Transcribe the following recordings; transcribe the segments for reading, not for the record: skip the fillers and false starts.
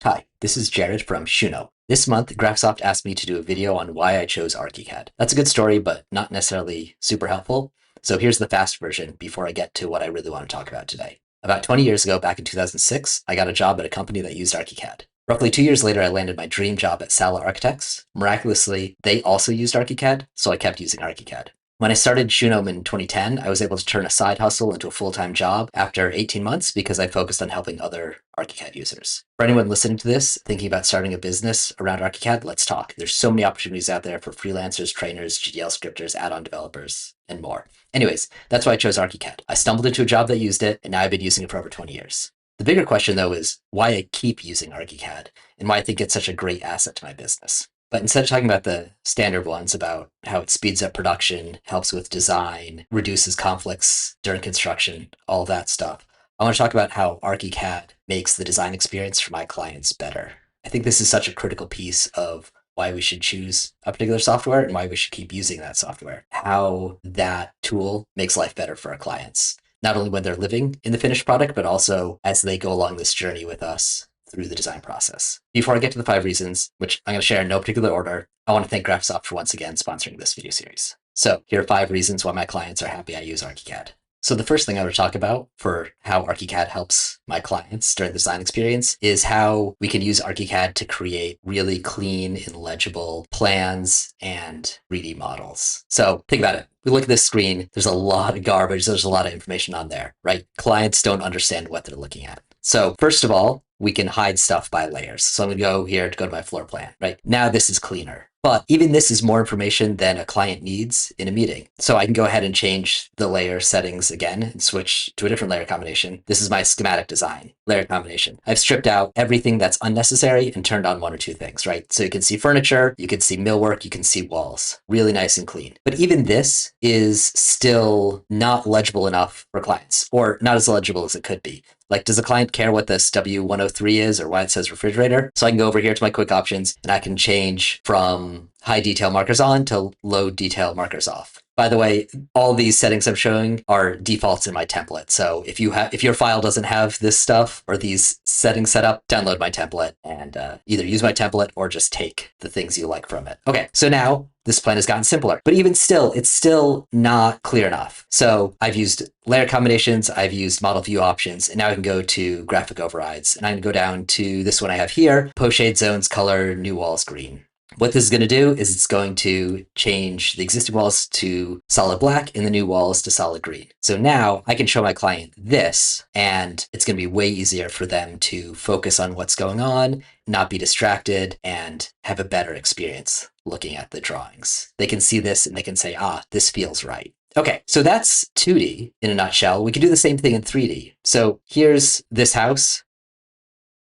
Hi, this is Jared from Shuno. This month, Graphisoft asked me to do a video on why I chose Archicad. That's a good story, but not necessarily super helpful. So here's the fast version before I get to what I really want to talk about today. About 20 years ago, back in 2006, I got a job at a company that used Archicad. Roughly 2 years later, I landed my dream job at Sala Architects. Miraculously, they also used Archicad, so I kept using Archicad. When I started Shunom in 2010, I was able to turn a side hustle into a full-time job after 18 months because I focused on helping other Archicad users. For anyone listening to this, thinking about starting a business around Archicad, let's talk. There's so many opportunities out there for freelancers, trainers, GDL scripters, add-on developers, and more. Anyways, that's why I chose Archicad. I stumbled into a job that used it, and now I've been using it for over 20 years. The bigger question, though, is why I keep using Archicad and why I think it's such a great asset to my business. But instead of talking about the standard ones about how it speeds up production, helps with design, reduces conflicts during construction, all that stuff, I want to talk about how Archicad makes the design experience for my clients better. I think this is such a critical piece of why we should choose a particular software and why we should keep using that software. How that tool makes life better for our clients, not only when they're living in the finished product, but also as they go along this journey with us through the design process. Before I get to the 5 reasons, which I'm going to share in no particular order, I want to thank Graphisoft for once again sponsoring this video series. So here are 5 reasons why my clients are happy I use Archicad. So the first thing I want to talk about for how Archicad helps my clients during the design experience is how we can use Archicad to create really clean and legible plans and 3D models. So think about it. We look at this screen, there's a lot of garbage, there's a lot of information on there, right? Clients don't understand what they're looking at. So first of all, we can hide stuff by layers. So I'm going to go here to go to my floor plan, right? Now this is cleaner. But even this is more information than a client needs in a meeting. So I can go ahead and change the layer settings again and switch to a different layer combination. This is my schematic design layer combination. I've stripped out everything that's unnecessary and turned on 1 or 2 things, right? So you can see furniture, you can see millwork, you can see walls. Really nice and clean. But even this is still not legible enough for clients, or not as legible as it could be. Like, does a client care what this W103 is or why it says refrigerator? So I can go over here to my quick options and I can change from high detail markers on to low detail markers off. By the way, all these settings I'm showing are defaults in my template. So if your file doesn't have this stuff or these settings set up, download my template and either use my template or just take the things you like from it. Okay, so now this plan has gotten simpler, but even still, it's still not clear enough. So I've used layer combinations, I've used model view options, and now I can go to graphic overrides. And I can go down to this one I have here, post shade zones, color, new walls, green. What this is going to do is it's going to change the existing walls to solid black and the new walls to solid green. So now I can show my client this, and it's going to be way easier for them to focus on what's going on, not be distracted, and have a better experience looking at the drawings. They can see this and they can say, ah, this feels right. Okay, so that's 2D in a nutshell. We can do the same thing in 3D. So here's this house.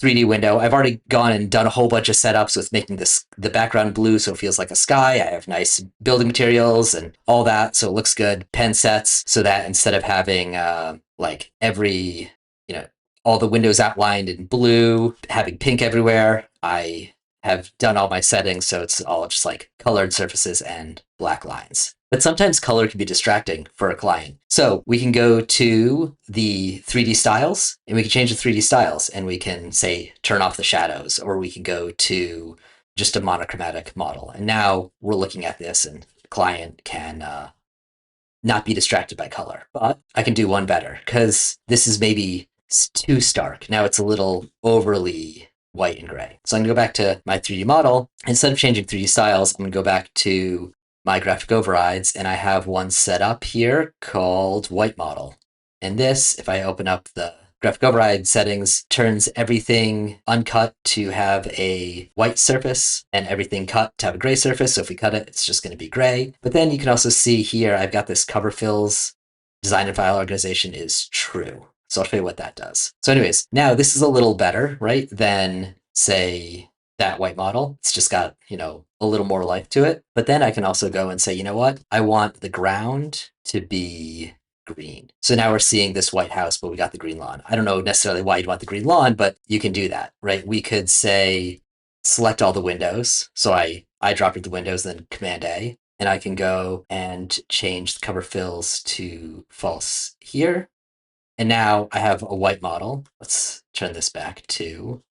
3D window. I've already gone and done a whole bunch of setups with making the background blue so it feels like a sky. I have nice building materials and all that, so it looks good. Pen sets so that instead of having like every, all the windows outlined in blue, having pink everywhere, I have done all my settings so it's all just like colored surfaces and black lines. But sometimes color can be distracting for a client. So we can go to the 3D styles and we can change the 3D styles and we can say, turn off the shadows, or we can go to just a monochromatic model. And now we're looking at this and the client can not be distracted by color. But I can do one better because this is maybe too stark. Now it's a little overly white and gray. So I'm gonna go back to my 3D model. Instead of changing 3D styles, I'm gonna go back to my graphic overrides, and I have one set up here called white model. And this, if I open up the graphic override settings, turns everything uncut to have a white surface and everything cut to have a gray surface. So if we cut it, it's just going to be gray. But then you can also see here, I've got this cover fills design and file organization is true. So I'll show you what that does. So anyways, now this is a little better, right, than say that white model. It's just got, a little more life to it. But then I can also go and say, you know what? I want the ground to be green. So now we're seeing this white house, but we got the green lawn. I don't know necessarily why you'd want the green lawn, but you can do that, right? We could say, select all the windows. So I dropped the windows, then Command A, and I can go and change the cover fills to false here. And now I have a white model. Let's turn this back to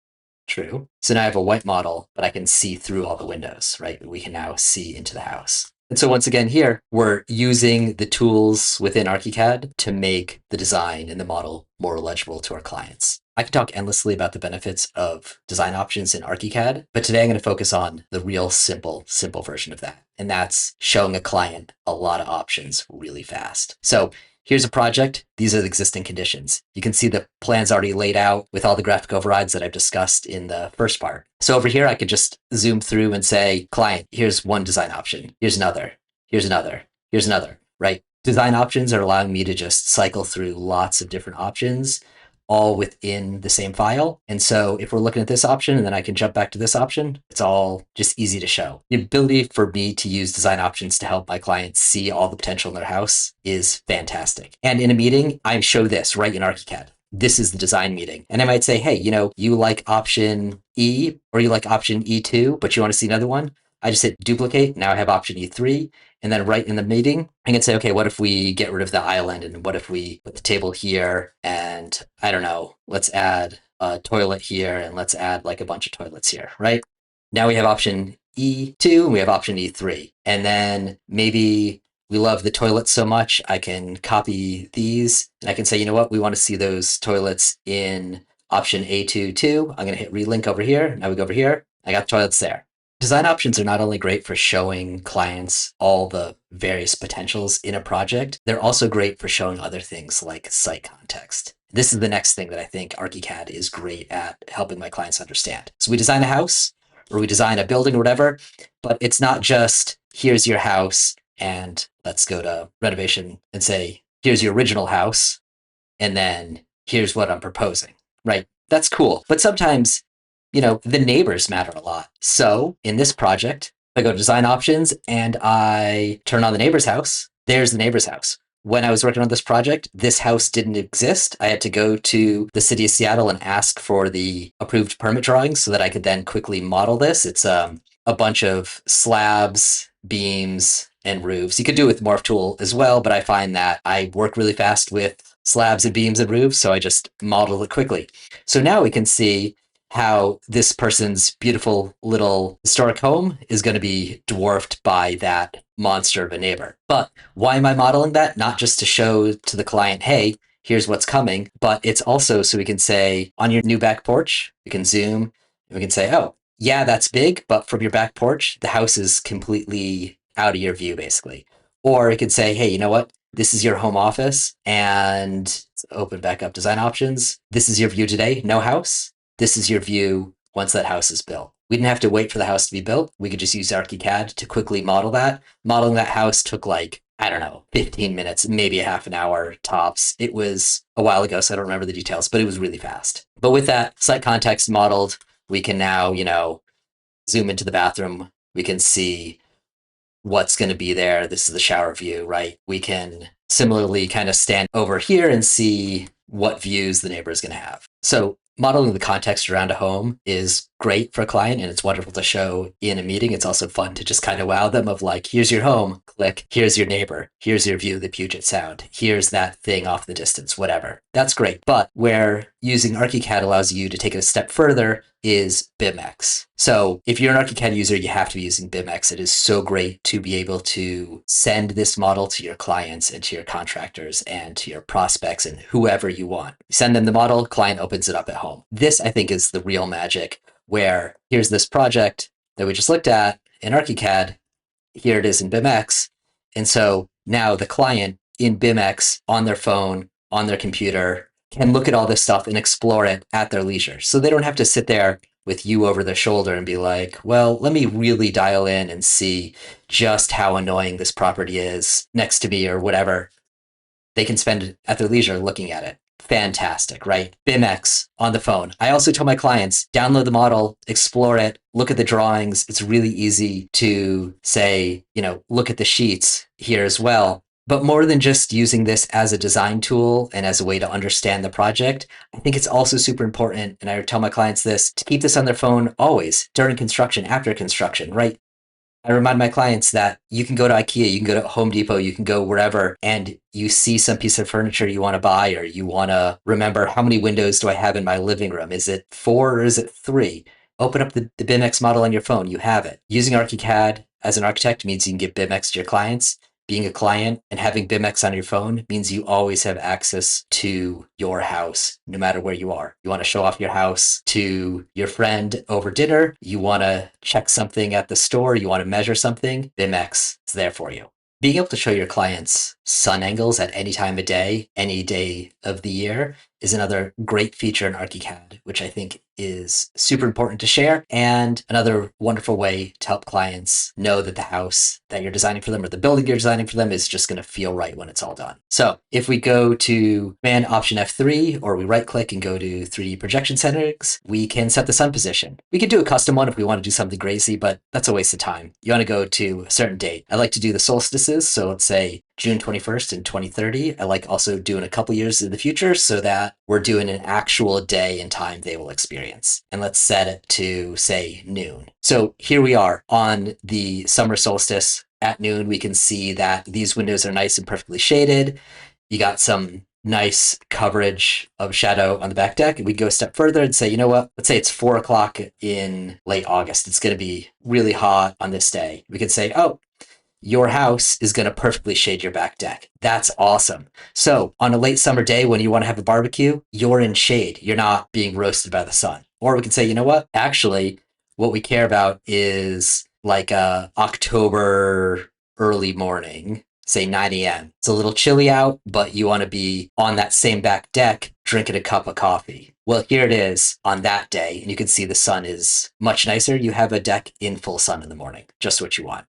True. So now I have a white model, but I can see through all the windows, right? We can now see into the house. And so once again here, we're using the tools within Archicad to make the design and the model more legible to our clients. I can talk endlessly about the benefits of design options in Archicad, but today I'm going to focus on the real simple version of that. And that's showing a client a lot of options really fast. So here's a project. These are the existing conditions. You can see the plans already laid out with all the graphic overrides that I've discussed in the first part. So over here, I could just zoom through and say, client, here's one design option. Here's another. Here's another. Here's another, right? Design options are allowing me to just cycle through lots of different options, all within the same file. And so if we're looking at this option and then I can jump back to this option, it's all just easy to show. The ability for me to use design options to help my clients see all the potential in their house is fantastic. And in a meeting, I show this right in Archicad. This is the design meeting. And I might say, hey, you like option E or you like option E2, but you want to see another one? I just hit duplicate. Now I have option E3. And then right in the meeting, I can say, okay, what if we get rid of the island? And what if we put the table here? And I don't know, let's add a toilet here and let's add like a bunch of toilets here, right? Now we have option E2 and we have option E3. And then maybe we love the toilets so much, I can copy these and I can say, you know what, we want to see those toilets in option A2 too. I'm going to hit relink over here. Now we go over here. I got the toilets there. Design options are not only great for showing clients all the various potentials in a project, they're also great for showing other things like site context. This is the next thing that I think Archicad is great at helping my clients understand. So we design a house or we design a building or whatever, but it's not just here's your house and let's go to renovation and say, here's your original house and then here's what I'm proposing, right? That's cool. But sometimes the neighbors matter a lot. So in this project, I go to design options and I turn on the neighbor's house. There's the neighbor's house. When I was working on this project, this house didn't exist. I had to go to the city of Seattle and ask for the approved permit drawings so that I could then quickly model this. It's a bunch of slabs, beams, and roofs. You could do it with Morph Tool as well, but I find that I work really fast with slabs and beams and roofs, so I just model it quickly. So now we can see how this person's beautiful little historic home is going to be dwarfed by that monster of a neighbor. But why am I modeling that? Not just to show to the client, hey, here's what's coming, but it's also so we can say on your new back porch, we can zoom and we can say, oh, yeah, that's big, but from your back porch, the house is completely out of your view, basically. Or it could say, hey, you know what? This is your home office and let's open back up design options. This is your view today, no house. This is your view once that house is built. We didn't have to wait for the house to be built. We could just use Archicad to quickly model that. Modeling that house took 15 minutes, maybe a half an hour tops. It was a while ago, so I don't remember the details, but it was really fast. But with that site context modeled, we can now, zoom into the bathroom. We can see what's going to be there. This is the shower view, right? We can similarly kind of stand over here and see what views the neighbor is going to have. So modeling the context around a home is great for a client and it's wonderful to show in a meeting. It's also fun to just kind of wow them of like, here's your home, click, here's your neighbor, here's your view of the Puget Sound, here's that thing off the distance, whatever. That's great. But where using Archicad allows you to take it a step further is BIMx. So if you're an Archicad user, you have to be using BIMx. It is so great to be able to send this model to your clients and to your contractors and to your prospects and whoever you want. Send them the model, client opens it up at home. This, I think, is the real magic where here's this project that we just looked at in Archicad. Here it is in BIMx. And so now the client in BIMx on their phone, on their computer, can look at all this stuff and explore it at their leisure. So they don't have to sit there with you over their shoulder and be like, well, let me really dial in and see just how annoying this property is next to me or whatever. They can spend at their leisure looking at it. Fantastic, right? BIMx on the phone. I also tell my clients, download the model, explore it, look at the drawings. It's really easy to say, look at the sheets here as well. But more than just using this as a design tool and as a way to understand the project, I think it's also super important, and I tell my clients this, to keep this on their phone always, during construction, after construction, right? I remind my clients that you can go to IKEA, you can go to Home Depot, you can go wherever, and you see some piece of furniture you want to buy, or you want to remember, how many windows do I have in my living room? Is it 4 or is it 3? Open up the BIMx model on your phone. You have it. Using Archicad as an architect means you can give BIMx to your clients. Being a client and having BIMx on your phone means you always have access to your house, no matter where you are. You want to show off your house to your friend over dinner. You want to check something at the store. You want to measure something. BIMx is there for you. Being able to show your clients sun angles at any time of day, any day of the year, is another great feature in Archicad, which I think is super important to share, and another wonderful way to help clients know that the house that you're designing for them or the building you're designing for them is just going to feel right when it's all done. So if we go to Command Option F3, or we right click and go to 3D projection settings, we can set the sun position. We could do a custom one if we want to do something crazy, but that's a waste of time. You want to go to a certain date. I like to do the solstices, so let's say June 21st and 2030. I like also doing a couple years in the future so that we're doing an actual day and time they will experience. And let's set it to, say, noon. So here we are on the summer solstice at noon. We can see that these windows are nice and perfectly shaded. You got some nice coverage of shadow on the back deck. And we go a step further and say, you know what? Let's say it's 4 o'clock in late August. It's going to be really hot on this day. We could say, oh, your house is going to perfectly shade your back deck. That's awesome. So on a late summer day when you want to have a barbecue, you're in shade. You're not being roasted by the sun. Or we can say, you know what? Actually, what we care about is like a October early morning, say 9 a.m. It's a little chilly out, but you want to be on that same back deck drinking a cup of coffee. Well, here it is on that day, and you can see the sun is much nicer. You have a deck in full sun in the morning, just what you want.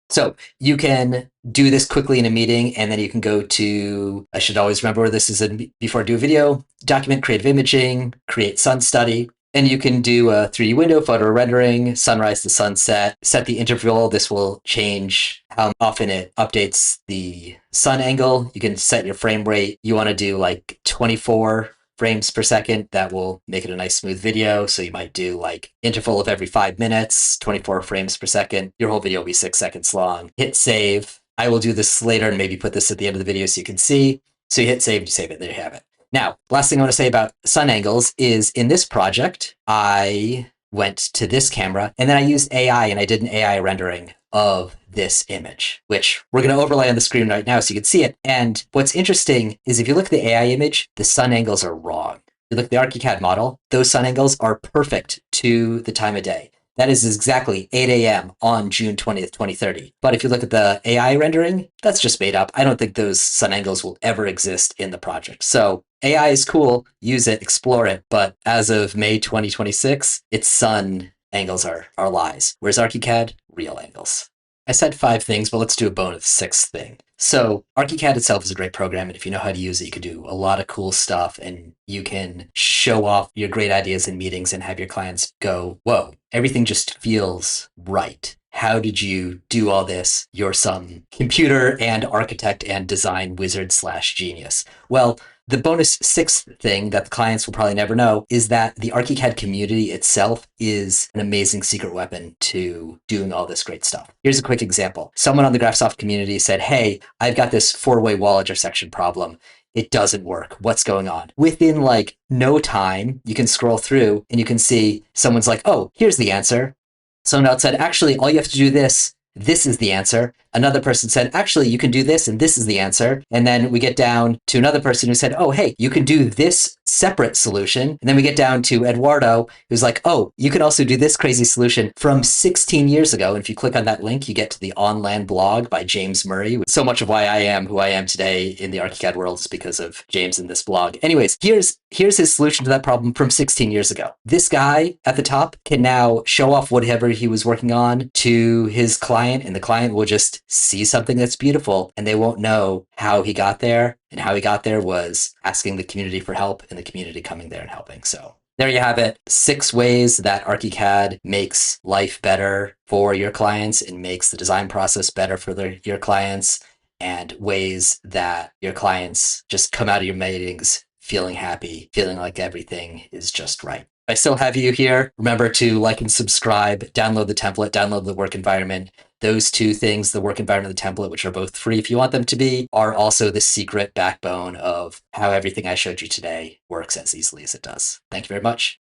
So you can do this quickly in a meeting, and then you can go to, I should always remember where this is before I do a video, document creative imaging, create sun study, and you can do a 3D window, photo rendering, sunrise to sunset, set the interval. This will change how often it updates the sun angle. You can set your frame rate. You want to do like 24 frames per second. That will make it a nice smooth video. So you might do like interval of every 5 minutes, 24 frames per second. Your whole video will be 6 seconds long. Hit save. I will do this later and maybe put this at the end of the video so you can see. So you hit save, you save it, there you have it. Now, last thing I want to say about sun angles is in this project, I went to this camera and then I used AI and I did an AI rendering of this image, which we're going to overlay on the screen right now so you can see it. And what's interesting is if you look at the AI image, the sun angles are wrong. If you look at the Archicad model, those sun angles are perfect to the time of day. That is exactly 8 a.m. on June 20th, 2030. But if you look at the AI rendering, that's just made up. I don't think those sun angles will ever exist in the project. So AI is cool, use it, explore it. But as of May 2026, its sun angles are lies. Whereas Archicad, real angles. I said 5 things, but let's do a bonus 6th thing. So Archicad itself is a great program, and if you know how to use it, you can do a lot of cool stuff, and you can show off your great ideas in meetings and have your clients go, whoa, everything just feels right. How did you do all this? You're some computer and architect and design wizard / genius. Well, the bonus 6th thing that the clients will probably never know is that the Archicad community itself is an amazing secret weapon to doing all this great stuff. Here's a quick example. Someone on the Graphisoft community said, hey, I've got this 4-way wall intersection problem. It doesn't work. What's going on? Within like no time, you can scroll through and you can see someone's like, oh, here's the answer. Someone else said, actually, all you have to do this is the answer. Another person said, actually, you can do this, and this is the answer. And then we get down to another person who said, oh, hey, you can do this separate solution. And then we get down to Eduardo, who's like, oh, you can also do this crazy solution from 16 years ago. And if you click on that link, you get to the On Land blog by James Murray. So much of why I am who I am today in the Archicad world is because of James in this blog. Anyways, here's his solution to that problem from 16 years ago. This guy at the top can now show off whatever he was working on to his client, and the client will just see something that's beautiful, and they won't know how he got there. And how he got there was asking the community for help and the community coming there and helping. So there you have it. 6 ways that Archicad makes life better for your clients and makes the design process better for your clients, and ways that your clients just come out of your meetings feeling happy, feeling like everything is just right. I still have you here. Remember to like and subscribe, download the template, download the work environment. Those two things, the work environment and the template, which are both free if you want them to be, are also the secret backbone of how everything I showed you today works as easily as it does. Thank you very much.